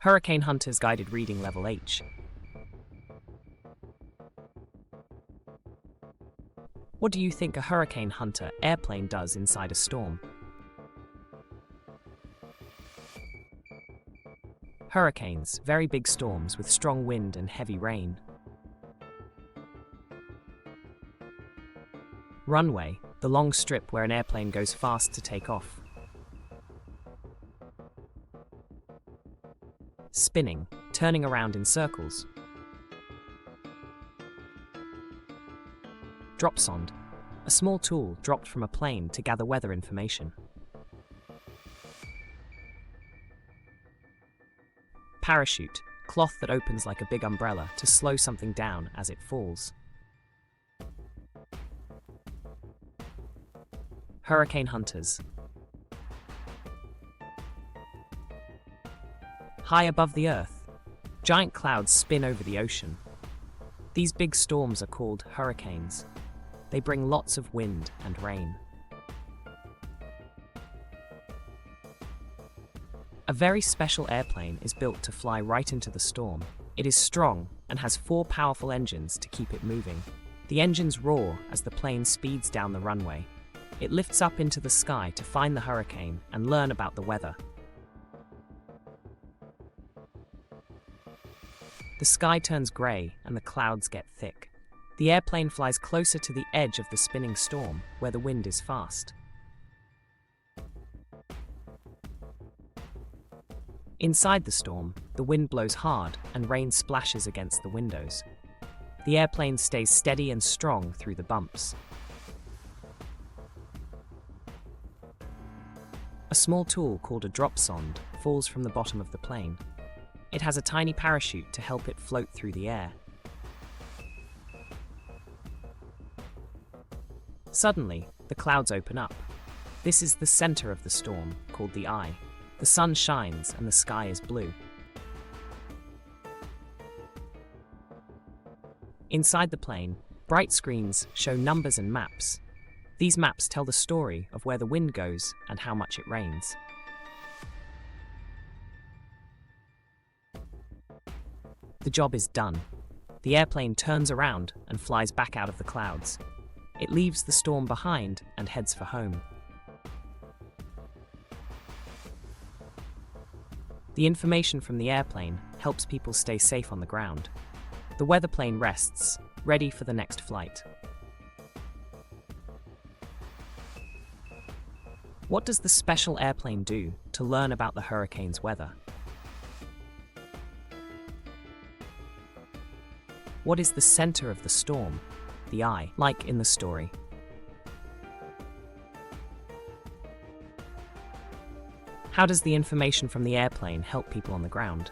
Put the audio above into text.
Hurricane Hunter's Guided Reading Level H. What do you think a Hurricane Hunter airplane does inside a storm? Hurricanes, very big storms with strong wind and heavy rain. Runway, the long strip where an airplane goes fast to take off. Spinning, turning around in circles. Dropsonde, a small tool dropped from a plane to gather weather information. Parachute, cloth that opens like a big umbrella to slow something down as it falls. Hurricane hunters. High above the earth, giant clouds spin over the ocean. These big storms are called hurricanes. They bring lots of wind and rain. A very special airplane is built to fly right into the storm. It is strong and has 4 powerful engines to keep it moving. The engines roar as the plane speeds down the runway. It lifts up into the sky to find the hurricane and learn about the weather. The sky turns grey and the clouds get thick. The airplane flies closer to the edge of the spinning storm, where the wind is fast. Inside the storm, the wind blows hard and rain splashes against the windows. The airplane stays steady and strong through the bumps. A small tool called a dropsonde falls from the bottom of the plane. It has a tiny parachute to help it float through the air. Suddenly, the clouds open up. This is the center of the storm, called the eye. The sun shines and the sky is blue. Inside the plane, bright screens show numbers and maps. These maps tell the story of where the wind goes and how much it rains. The job is done. The airplane turns around and flies back out of the clouds. It leaves the storm behind and heads for home. The information from the airplane helps people stay safe on the ground. The weather plane rests, ready for the next flight. What does the special airplane do to learn about the hurricane's weather? What is the center of the storm? The eye, like in the story. How does the information from the airplane help people on the ground?